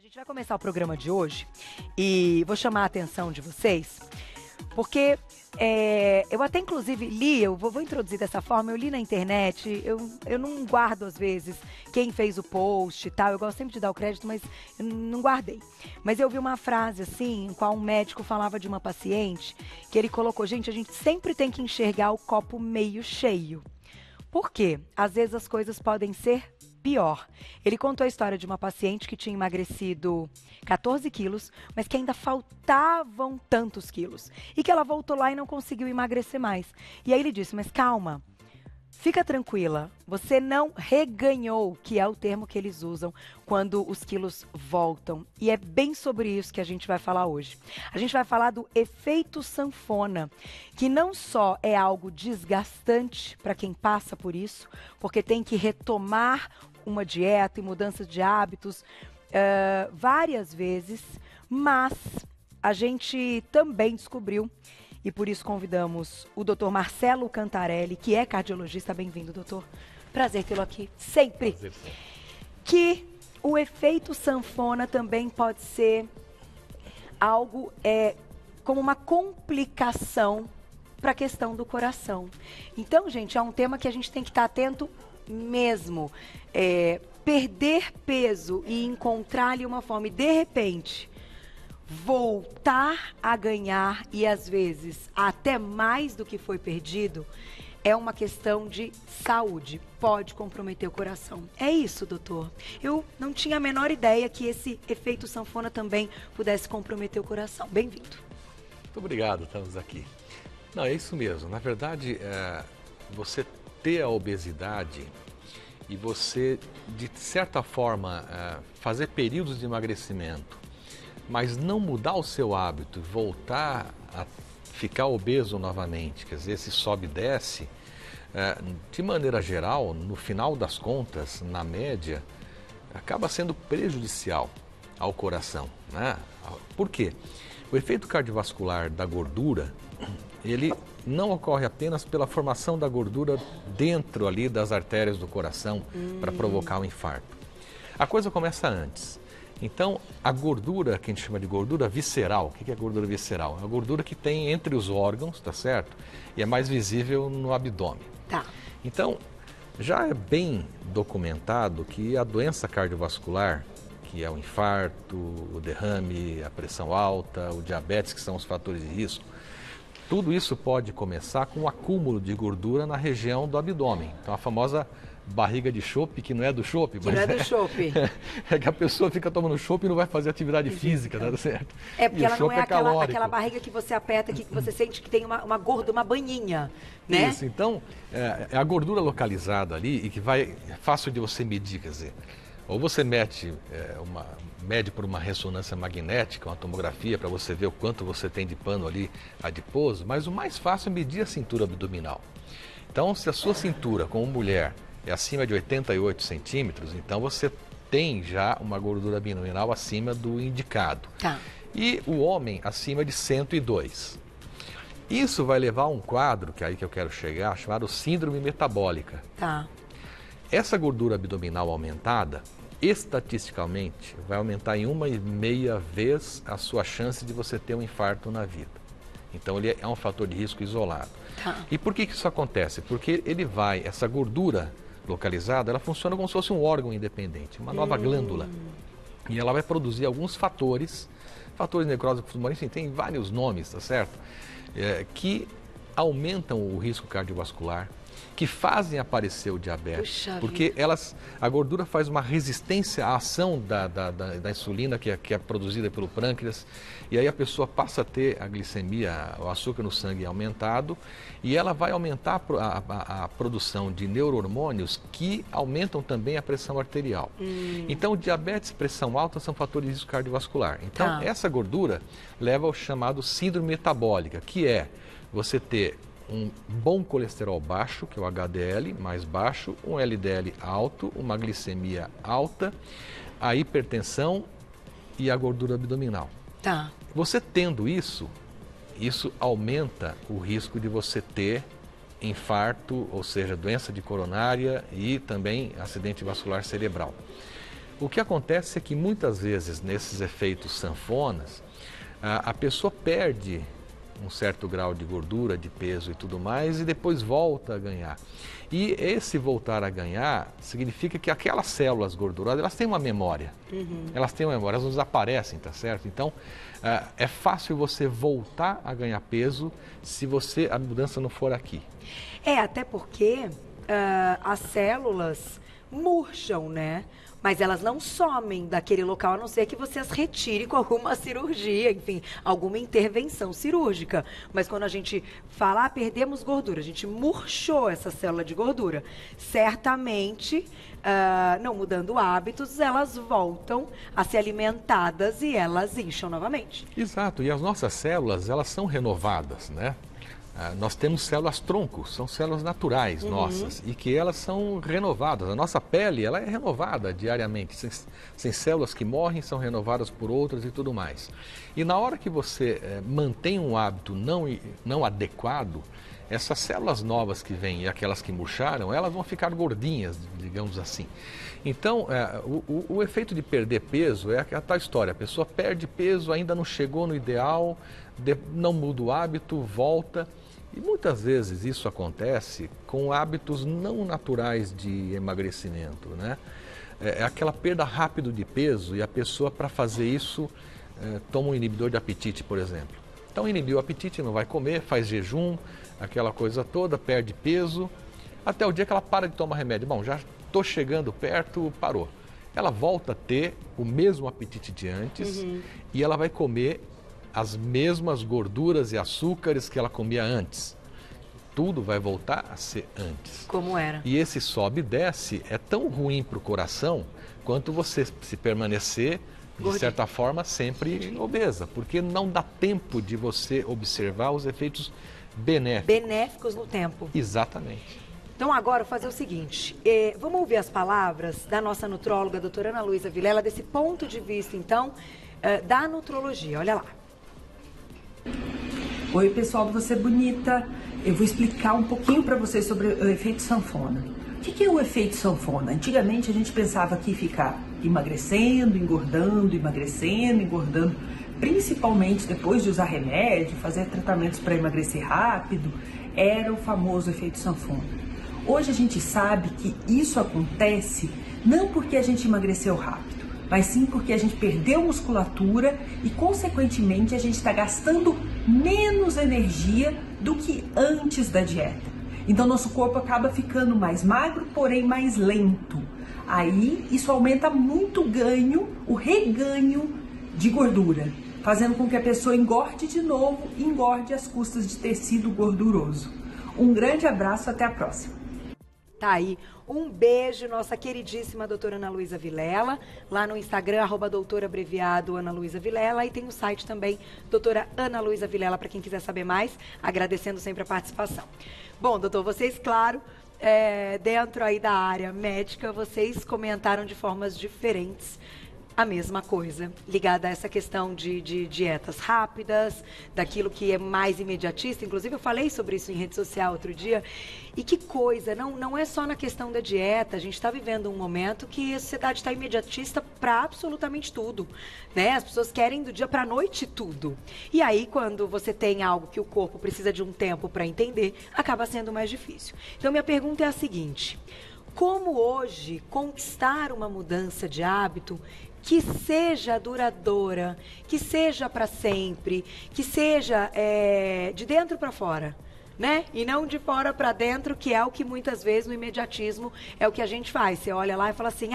gente vai começar o programa de hoje e vou chamar a atenção de vocês, porque eu até inclusive li, eu vou introduzir dessa forma, eu li na internet, eu não guardo às vezes quem fez o post e tal, eu gosto sempre de dar o crédito, mas eu não guardei. Mas eu vi uma frase assim, em qual um médico falava de uma paciente, que ele colocou, gente, a gente sempre tem que enxergar o copo meio cheio. Por quê? Às vezes as coisas podem ser pior. Ele contou a história de uma paciente que tinha emagrecido 14 quilos, mas que ainda faltavam tantos quilos. E que ela voltou lá e não conseguiu emagrecer mais. E aí ele disse, mas calma, fica tranquila, você não reganhou, que é o termo que eles usam quando os quilos voltam. E é bem sobre isso que a gente vai falar hoje. A gente vai falar do efeito sanfona, que não só é algo desgastante para quem passa por isso, porque tem que retomar uma dieta e mudança de hábitos várias vezes, mas a gente também descobriu, e por isso convidamos o Dr. Marcelo Cantarelli, que é cardiologista. Bem-vindo, doutor. Prazer tê-lo aqui, sempre. Prazer, sim. Que o efeito sanfona também pode ser algo como uma complicação para a questão do coração. Então, gente, é um tema que a gente tem que estar atento mesmo. Perder peso e encontrar ali uma forma, e de repente voltar a ganhar, e às vezes até mais do que foi perdido, é uma questão de saúde, pode comprometer o coração. É isso, doutor. Eu não tinha a menor ideia que esse efeito sanfona também pudesse comprometer o coração. Bem-vindo. Muito obrigado, estamos aqui. Não, é isso mesmo. Na verdade, você ter a obesidade e você, de certa forma, fazer períodos de emagrecimento, mas não mudar o seu hábito, voltar a ficar obeso novamente, quer dizer, se sobe e desce, de maneira geral, no final das contas, na média, acaba sendo prejudicial ao coração, né? Por quê? O efeito cardiovascular da gordura, ele não ocorre apenas pela formação da gordura dentro ali das artérias do coração para provocar um infarto. A coisa começa antes. Então, a gordura, que a gente chama de gordura visceral, o que é gordura visceral? É a gordura que tem entre os órgãos, tá certo? E é mais visível no abdômen. Tá. Então, já é bem documentado que a doença cardiovascular, que é o infarto, o derrame, a pressão alta, o diabetes, que são os fatores de risco, tudo isso pode começar com um acúmulo de gordura na região do abdômen. Então, a famosa barriga de chope, que não é do chope, mas não é do chope. É que a pessoa fica tomando chope e não vai fazer atividade física, tá certo? É porque ela não é calórico. aquela barriga que você aperta, que você sente que tem uma gorda, uma banhinha, né? Isso, então, é a gordura localizada ali e que é fácil de você medir, quer dizer, ou você mede por uma ressonância magnética, uma tomografia, para você ver o quanto você tem de pano ali adiposo, mas o mais fácil é medir a cintura abdominal. Então, se a sua cintura, como mulher, é acima de 88 centímetros, então você tem já uma gordura abdominal acima do indicado. Tá. E o homem acima de 102. Isso vai levar a um quadro, que é aí que eu quero chegar, chamado síndrome metabólica. Tá. Essa gordura abdominal aumentada, estatisticamente, vai aumentar em 1,5 vez a sua chance de você ter um infarto na vida. Então, ele é um fator de risco isolado. Tá. E por que isso acontece? Porque essa gordura localizada, ela funciona como se fosse um órgão independente, uma nova glândula. E ela vai produzir alguns fatores de necrose pulmonar, enfim, tem vários nomes, tá certo? Que aumentam o risco cardiovascular, que fazem aparecer o diabetes, Puxa porque vida. A gordura faz uma resistência à ação da insulina que é produzida pelo pâncreas, e aí a pessoa passa a ter a glicemia, o açúcar no sangue aumentado, e ela vai aumentar a produção de neurohormônios que aumentam também a pressão arterial. Então, diabetes e pressão alta são fatores de risco cardiovascular. Então, essa gordura leva ao chamado síndrome metabólica, que é você ter um bom colesterol baixo, que é o HDL mais baixo, um LDL alto, uma glicemia alta, a hipertensão e a gordura abdominal. Tá. Você tendo isso aumenta o risco de você ter infarto, ou seja, doença de coronária e também acidente vascular cerebral. O que acontece é que muitas vezes nesses efeitos sanfonas, a pessoa perde um certo grau de gordura, de peso e tudo mais, e depois volta a ganhar. E esse voltar a ganhar significa que aquelas células gordurosas, elas têm uma memória. Elas têm uma memória, elas não desaparecem, tá certo? Então, é fácil você voltar a ganhar peso se a mudança não for aqui. Até porque as células murcham, né? Mas elas não somem daquele local, a não ser que você as retire com alguma cirurgia, enfim, alguma intervenção cirúrgica. Mas quando a gente fala, perdemos gordura, a gente murchou essa célula de gordura. Certamente, não mudando hábitos, elas voltam a ser alimentadas e elas incham novamente. Exato, e as nossas células, elas são renovadas, né? Nós temos células troncos, são células naturais nossas e que elas são renovadas. A nossa pele, ela é renovada diariamente. Tem células que morrem, são renovadas por outras e tudo mais. E na hora que você mantém um hábito não adequado, essas células novas que vêm e aquelas que murcharam, elas vão ficar gordinhas, digamos assim. Então, o efeito de perder peso é a tal história. A pessoa perde peso, ainda não chegou no ideal, não muda o hábito, volta. E muitas vezes isso acontece com hábitos não naturais de emagrecimento, né? É aquela perda rápida de peso e a pessoa, para fazer isso, toma um inibidor de apetite, por exemplo. Então, inibiu o apetite, não vai comer, faz jejum, aquela coisa toda, perde peso, até o dia que ela para de tomar remédio. Bom, já estou chegando perto, parou. Ela volta a ter o mesmo apetite de antes e ela vai comer as mesmas gorduras e açúcares que ela comia antes. Tudo vai voltar a ser antes. Como era. E esse sobe e desce é tão ruim para o coração quanto você se permanecer, de certa forma, sempre obesa. Porque não dá tempo de você observar os efeitos benéficos. Benéficos no tempo. Exatamente. Então agora eu vou fazer o seguinte, vamos ouvir as palavras da nossa nutróloga, doutora Ana Luísa Vilela, desse ponto de vista, então, da nutrologia. Olha lá. Oi, pessoal do Você Bonita. Eu vou explicar um pouquinho para vocês sobre o efeito sanfona. O que é o efeito sanfona? Antigamente a gente pensava que ficar emagrecendo, engordando, emagrecendo, engordando, principalmente depois de usar remédio, fazer tratamentos para emagrecer rápido, era o famoso efeito sanfona. Hoje a gente sabe que isso acontece não porque a gente emagreceu rápido, mas sim porque a gente perdeu musculatura e, consequentemente, a gente está gastando menos energia do que antes da dieta. Então, nosso corpo acaba ficando mais magro, porém mais lento. Aí, isso aumenta muito o reganho de gordura, fazendo com que a pessoa engorde de novo e engorde às custas de tecido gorduroso. Um grande abraço, até a próxima. Tá aí. Um beijo, nossa queridíssima doutora Ana Luísa Vilela, lá no Instagram, @doutora abreviado Ana Luísa Vilela, e tem o site também, doutora Ana Luísa Vilela, para quem quiser saber mais, agradecendo sempre a participação. Bom, doutor, vocês, claro, dentro aí da área médica, vocês comentaram de formas diferentes a mesma coisa, ligada a essa questão de dietas rápidas, daquilo que é mais imediatista. Inclusive, eu falei sobre isso em rede social outro dia. E que coisa, não é só na questão da dieta. A gente está vivendo um momento que a sociedade está imediatista para absolutamente tudo, né? As pessoas querem do dia para a noite tudo. E aí, quando você tem algo que o corpo precisa de um tempo para entender, acaba sendo mais difícil. Então, minha pergunta é a seguinte: como hoje conquistar uma mudança de hábito que seja duradoura, que seja para sempre, que seja de dentro para fora, né? E não de fora para dentro, que é o que muitas vezes no imediatismo é o que a gente faz. Você olha lá e fala assim,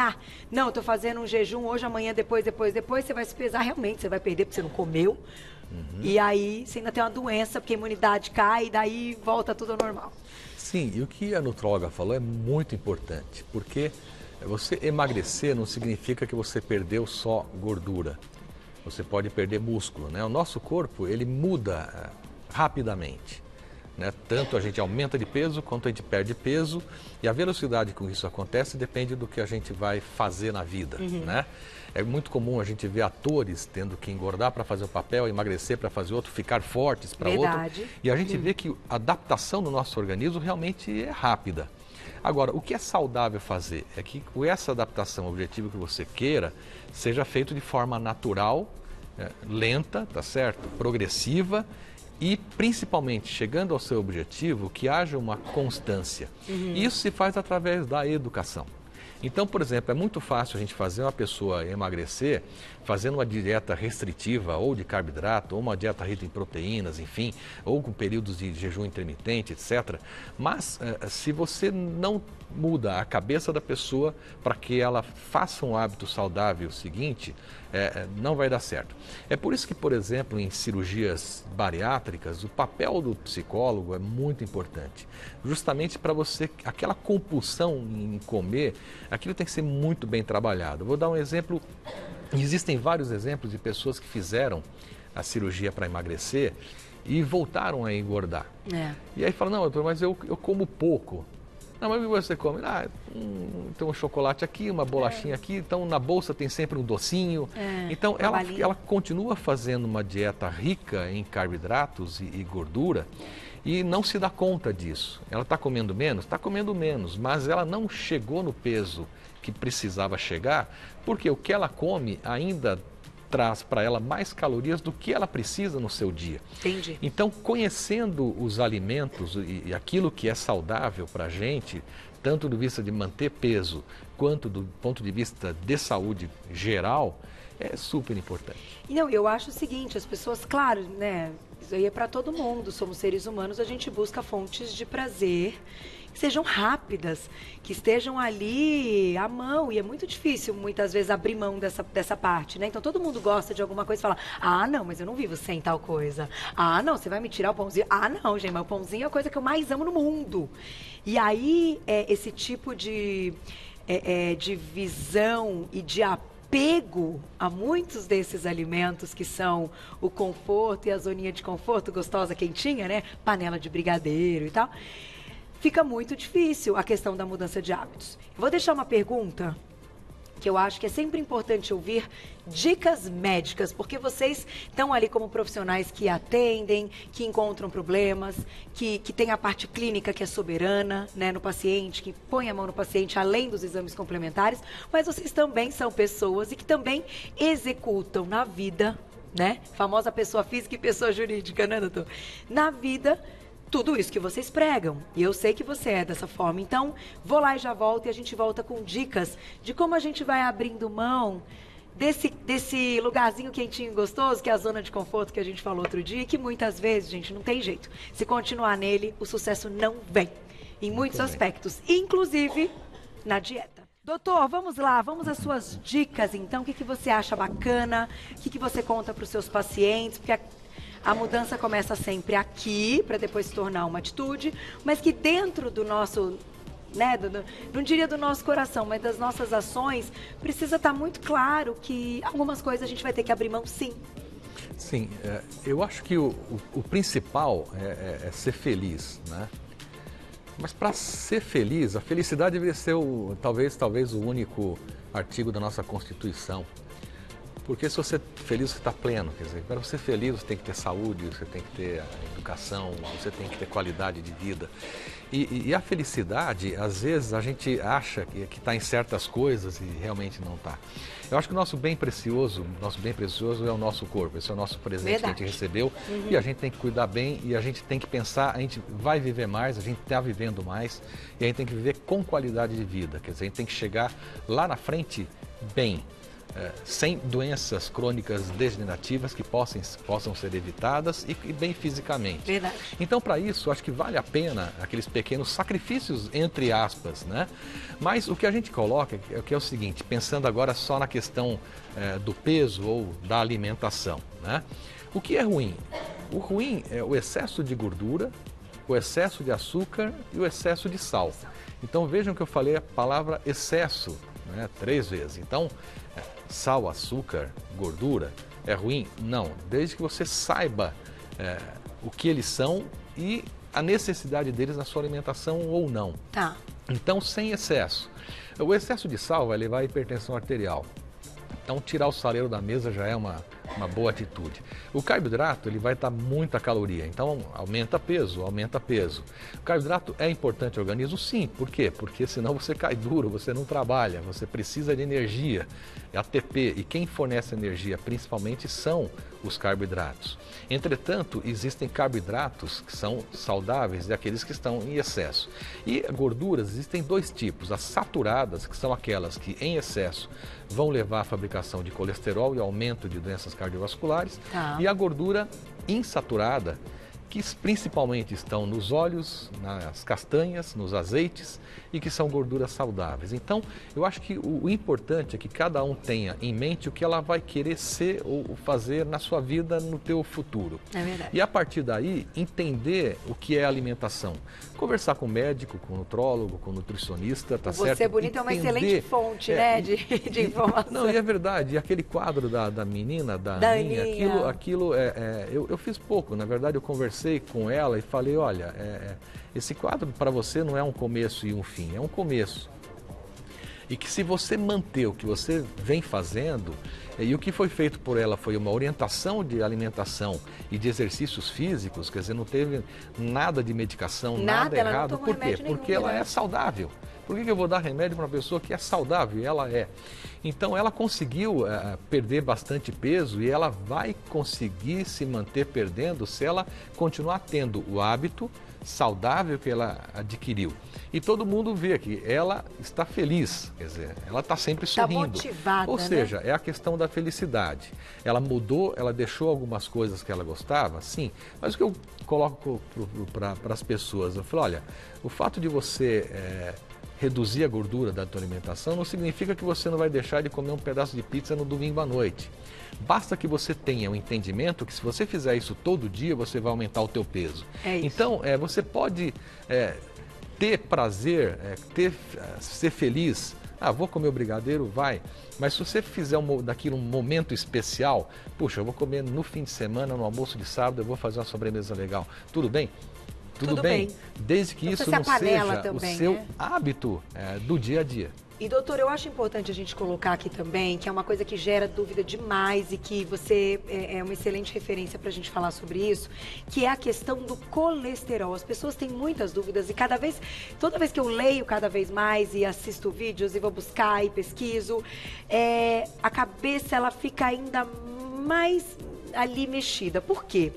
não, eu tô fazendo um jejum hoje, amanhã, depois, você vai se pesar, realmente, você vai perder porque você não comeu. E aí você ainda tem uma doença, porque a imunidade cai e daí volta tudo ao normal. Sim, e o que a nutróloga falou é muito importante, porque você emagrecer não significa que você perdeu só gordura. Você pode perder músculo, né? O nosso corpo, ele muda rapidamente, né? Tanto a gente aumenta de peso, quanto a gente perde peso. E a velocidade com que isso acontece depende do que a gente vai fazer na vida, né? É muito comum a gente ver atores tendo que engordar para fazer um papel, emagrecer para fazer outro, ficar fortes para outro. E a gente vê que a adaptação do nosso organismo realmente é rápida. Agora, o que é saudável fazer é que essa adaptação ao objetivo que você queira seja feito de forma natural, lenta, tá certo? Progressiva e, principalmente, chegando ao seu objetivo, que haja uma constância. Isso se faz através da educação. Então, por exemplo, é muito fácil a gente fazer uma pessoa emagrecer fazendo uma dieta restritiva ou de carboidrato, ou uma dieta rica em proteínas, enfim, ou com períodos de jejum intermitente, etc. Mas, se você não muda a cabeça da pessoa para que ela faça um hábito saudável seguinte, não vai dar certo. É por isso que, por exemplo, em cirurgias bariátricas, o papel do psicólogo é muito importante. Justamente para você, aquela compulsão em comer, aquilo tem que ser muito bem trabalhado. Vou dar um exemplo, existem vários exemplos de pessoas que fizeram a cirurgia para emagrecer e voltaram a engordar. E aí falam, não, doutor, mas eu como pouco. Não, mas o que você come? Tem um chocolate aqui, uma bolachinha aqui, então na bolsa tem sempre um docinho. Então ela continua fazendo uma dieta rica em carboidratos e gordura e não se dá conta disso. Ela está comendo menos? Está comendo menos, mas ela não chegou no peso que precisava chegar, porque o que ela come ainda traz para ela mais calorias do que ela precisa no seu dia. Entendi. Então, conhecendo os alimentos e aquilo que é saudável para a gente, tanto do vista de manter peso, quanto do ponto de vista de saúde geral, é super importante. Não, eu acho o seguinte, as pessoas, claro, né, isso aí é para todo mundo, somos seres humanos, a gente busca fontes de prazer que sejam rápidas, que estejam ali à mão, e é muito difícil muitas vezes abrir mão dessa parte, né? Então todo mundo gosta de alguma coisa e fala, não, mas eu não vivo sem tal coisa. Não, você vai me tirar o pãozinho. Não, gente, mas o pãozinho é a coisa que eu mais amo no mundo. E aí, esse tipo de visão e de apego a muitos desses alimentos que são o conforto e a zoninha de conforto gostosa, quentinha, né? Panela de brigadeiro e tal. Fica muito difícil a questão da mudança de hábitos. Eu vou deixar uma pergunta que eu acho que é sempre importante ouvir, dicas médicas, porque vocês estão ali como profissionais que atendem, que encontram problemas, que tem a parte clínica que é soberana, né, no paciente, que põe a mão no paciente além dos exames complementares, mas vocês também são pessoas e que também executam na vida, né, famosa pessoa física e pessoa jurídica, né, doutor? Na vida, tudo isso que vocês pregam. E eu sei que você é dessa forma. Então, vou lá e já volto e a gente volta com dicas de como a gente vai abrindo mão desse lugarzinho quentinho e gostoso, que é a zona de conforto que a gente falou outro dia, e que muitas vezes, gente, não tem jeito. Se continuar nele, o sucesso não vem. Em muitos aspectos, inclusive na dieta. Doutor, vamos lá, vamos às suas dicas, então. O que você acha bacana? O que você conta para os seus pacientes? Porque a mudança começa sempre aqui, para depois se tornar uma atitude, mas que dentro do nosso, né, não diria do nosso coração, mas das nossas ações, precisa estar muito claro que algumas coisas a gente vai ter que abrir mão, sim. Sim, eu acho que o principal é ser feliz, né? Mas para ser feliz, a felicidade deveria ser talvez o único artigo da nossa Constituição. Porque se você é feliz, você está pleno. Quer dizer, para você ser feliz, você tem que ter saúde, você tem que ter educação, você tem que ter qualidade de vida. E a felicidade, às vezes, a gente acha que está em certas coisas e realmente não está. Eu acho que o nosso bem precioso é o nosso corpo. Esse é o nosso presente que a gente recebeu. E a gente tem que cuidar bem e a gente tem que pensar, a gente vai viver mais, a gente está vivendo mais e a gente tem que viver com qualidade de vida. Quer dizer, a gente tem que chegar lá na frente bem. Sem doenças crônicas degenerativas que possam ser evitadas e bem fisicamente. Verdade. Então, para isso, acho que vale a pena aqueles pequenos sacrifícios, entre aspas, né? Mas o que a gente coloca é o seguinte, pensando agora só na questão do peso ou da alimentação, né? O que é ruim? O ruim é o excesso de gordura, o excesso de açúcar e o excesso de sal. Então, vejam que eu falei a palavra excesso, né, 3 vezes. Então, sal, açúcar, gordura, é ruim? Não, desde que você saiba o que eles são e a necessidade deles na sua alimentação ou não. Tá. Então, sem excesso. O excesso de sal vai levar à hipertensão arterial. Então, tirar o saleiro da mesa já é uma boa atitude. O carboidrato, ele vai dar muita caloria, então aumenta peso, aumenta peso. O carboidrato é importante ao organismo? Sim. Por quê? Porque senão você cai duro, você não trabalha, você precisa de energia, ATP, e quem fornece energia principalmente são os carboidratos. Entretanto, existem carboidratos que são saudáveis e aqueles que estão em excesso. E gorduras, existem dois tipos, as saturadas, que são aquelas que em excesso vão levar à fabricação de colesterol e aumento de doenças cardiovasculares, e a gordura insaturada, que principalmente estão nos óleos, nas castanhas, nos azeites e que são gorduras saudáveis. Então, eu acho que o importante é que cada um tenha em mente o que ela vai querer ser ou fazer na sua vida, no teu futuro. É verdade. E a partir daí, entender o que é alimentação. Conversar com o médico, com o nutrólogo, com o nutricionista, tá certo? Você bonita é uma excelente fonte, né, de informação. Não, e é verdade. E aquele quadro da menina, da Aninha, aquilo eu fiz pouco. Na verdade, eu conversei com ela e falei, olha, esse quadro para você não é um começo e um fim, é um começo. E que se você manter o que você vem fazendo, e o que foi feito por ela foi uma orientação de alimentação e de exercícios físicos, quer dizer, não teve nada de medicação, nada errado. Por quê? Porque ela é saudável. Por que eu vou dar remédio para uma pessoa que é saudável? E ela é. Então, ela conseguiu perder bastante peso e ela vai conseguir se manter perdendo se ela continuar tendo o hábito saudável que ela adquiriu. E todo mundo vê que ela está feliz, quer dizer, ela está sempre sorrindo. Está motivada, Ou seja, é a questão da felicidade. Ela mudou, ela deixou algumas coisas que ela gostava, sim. Mas o que eu coloco para as pessoas, eu falo, olha, o fato de você reduzir a gordura da tua alimentação não significa que você não vai deixar de comer um pedaço de pizza no domingo à noite. Basta que você tenha um entendimento que se você fizer isso todo dia, você vai aumentar o teu peso. É isso. Então, você pode ter prazer, ser feliz. Ah, vou comer o brigadeiro? Vai. Mas se você fizer daquilo um momento especial, puxa, eu vou comer no fim de semana, no almoço de sábado, eu vou fazer uma sobremesa legal. Tudo bem? Tudo bem, desde que isso não seja também, o seu hábito do dia a dia. E, doutor, eu acho importante a gente colocar aqui também, que é uma coisa que gera dúvida demais e que você é uma excelente referência para a gente falar sobre isso, que é a questão do colesterol. As pessoas têm muitas dúvidas e toda vez que eu leio cada vez mais e assisto vídeos e vou buscar e pesquiso, a cabeça ela fica ainda mais ali mexida. Por quê?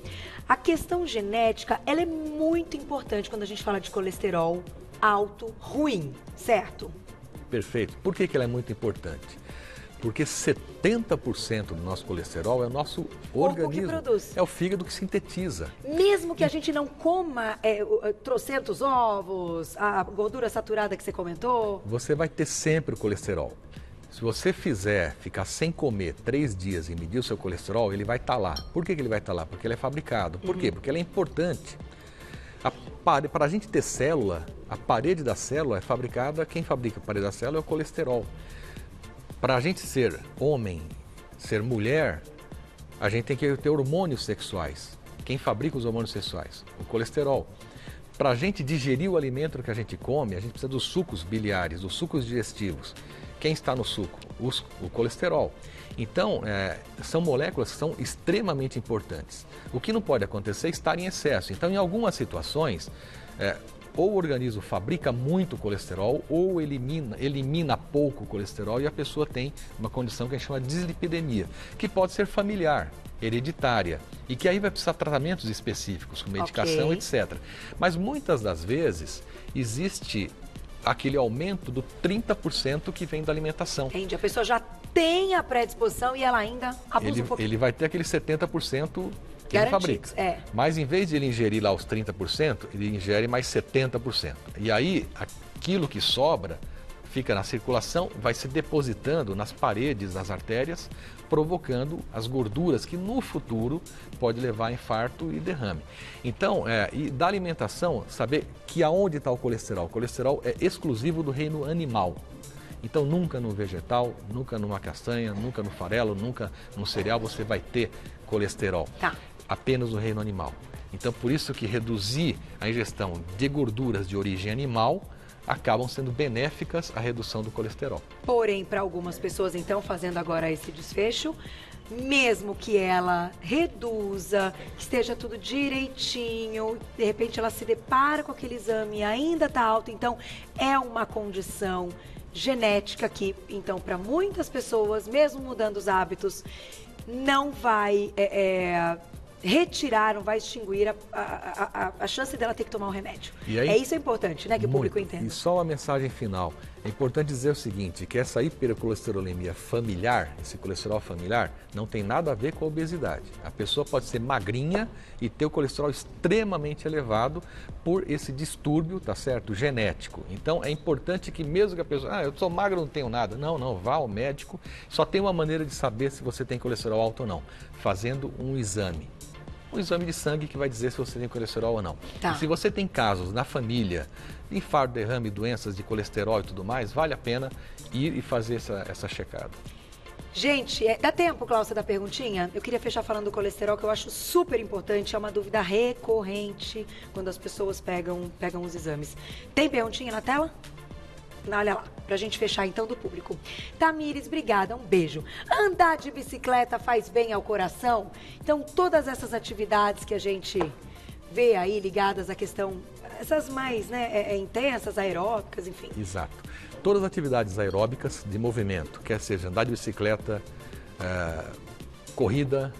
A questão genética, ela é muito importante quando a gente fala de colesterol alto, ruim, certo? Perfeito. Por que ela é muito importante? Porque 70% do nosso colesterol é o nosso organismo. Que produz. É o fígado que sintetiza. Mesmo que a gente não coma trocentos ovos, a gordura saturada que você comentou? Você vai ter sempre o colesterol. Se você ficar sem comer 3 dias e medir o seu colesterol, ele vai estar lá. Por que ele vai estar lá? Porque ele é fabricado. Por quê? Porque ele é importante. Para a gente ter célula, a parede da célula é fabricada, quem fabrica a parede da célula é o colesterol. Para a gente ser homem, ser mulher, a gente tem que ter hormônios sexuais. Quem fabrica os hormônios sexuais? O colesterol. Para a gente digerir o alimento que a gente come, a gente precisa dos sucos biliares, dos sucos digestivos. Quem está no suco? O colesterol. Então, são moléculas que são extremamente importantes. O que não pode acontecer é estar em excesso. Então, em algumas situações, ou o organismo fabrica muito colesterol ou elimina pouco colesterol e a pessoa tem uma condição que a gente chama de dislipidemia, que pode ser familiar, hereditária e que aí vai precisar de tratamentos específicos, com medicação, etc. Mas muitas das vezes existe aquele aumento do 30% que vem da alimentação. Entendi. A pessoa já tem a predisposição e ela ainda abusa um pouquinho. Ele vai ter aquele 70% que ele fabrica. Mas em vez de ele ingerir lá os 30%, ele ingere mais 70%. E aí, aquilo que sobra fica na circulação, vai se depositando nas paredes das artérias, provocando as gorduras que no futuro pode levar a infarto e derrame. Então, e da alimentação, saber que aonde está o colesterol? O colesterol é exclusivo do reino animal. Então, nunca no vegetal, nunca numa castanha, nunca no farelo, nunca no cereal você vai ter colesterol. Tá. Apenas no reino animal. Então, por isso que reduzir a ingestão de gorduras de origem animal acabam sendo benéficas à redução do colesterol. Porém, para algumas pessoas, então, fazendo agora esse desfecho, mesmo que ela reduza, que esteja tudo direitinho, de repente ela se depara com aquele exame e ainda está alto, então é uma condição genética que, então, para muitas pessoas, mesmo mudando os hábitos, não vai retirar, não vai extinguir a chance dela ter que tomar um remédio. E aí, isso é importante, né, que o público entenda. E só uma mensagem final. É importante dizer o seguinte, que essa hipercolesterolemia familiar, esse colesterol familiar, não tem nada a ver com a obesidade. A pessoa pode ser magrinha e ter o colesterol extremamente elevado por esse distúrbio, tá certo, genético. Então é importante que mesmo que a pessoa, eu sou magro, não tenho nada. Não, vá ao médico. Só tem uma maneira de saber se você tem colesterol alto ou não, fazendo um exame. Um exame de sangue que vai dizer se você tem colesterol ou não. Tá. E se você tem casos na família, infarto, derrame, doenças de colesterol e tudo mais, vale a pena ir e fazer essa checada. Gente, dá tempo, Cláudia, da perguntinha? Eu queria fechar falando do colesterol, que eu acho super importante, é uma dúvida recorrente quando as pessoas pegam os exames. Tem perguntinha na tela? Olha lá, pra gente fechar então do público. Tamires, obrigada, um beijo. Andar de bicicleta faz bem ao coração? Então, todas essas atividades que a gente vê aí ligadas à questão, essas mais intensas, aeróbicas, enfim. Exato. Todas as atividades aeróbicas de movimento, quer seja andar de bicicleta, corrida,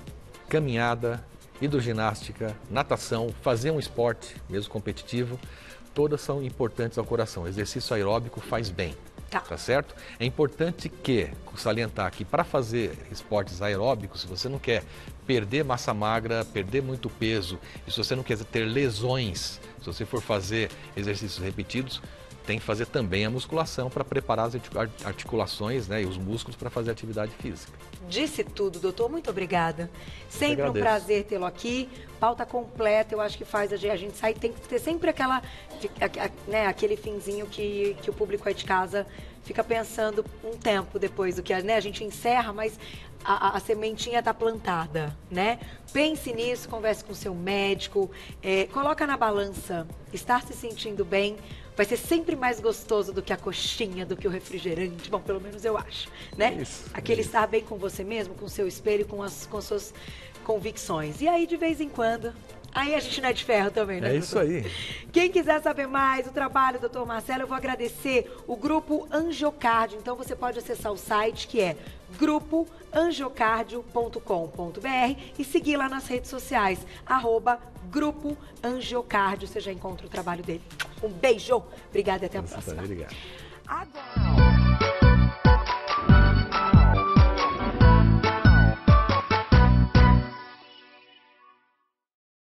caminhada, hidroginástica, natação, fazer um esporte, mesmo competitivo, todas são importantes ao coração. O exercício aeróbico faz bem, tá certo? É importante salientar que para fazer esportes aeróbicos, se você não quer perder massa magra, perder muito peso, e se você não quer ter lesões, se você for fazer exercícios repetidos, tem que fazer também a musculação para preparar as articulações, né, e os músculos para fazer atividade física. Disse tudo, doutor. Muito obrigada. Sempre um prazer tê-lo aqui. Pauta completa, eu acho que faz a gente sair. Tem que ter sempre aquele finzinho que o público aí de casa fica pensando um tempo depois do que a gente encerra, mas a sementinha está plantada, né? Pense nisso, converse com o seu médico, coloca na balança, estar se sentindo bem vai ser sempre mais gostoso do que a coxinha, do que o refrigerante, bom, pelo menos eu acho, né? Aquele estar bem com você mesmo, com o seu espelho, com suas convicções. E aí, de vez em quando, aí a gente não é de ferro também, né? É isso aí. Quem quiser saber mais o trabalho do Dr. Marcelo, eu vou agradecer o Grupo Angiocardio. Então, você pode acessar o site, que é grupoangiocardio.com.br e seguir lá nas redes sociais, @Grupo Angiocardio. Você já encontra o trabalho dele. Um beijo, obrigada e até a próxima. Obrigado. Agora...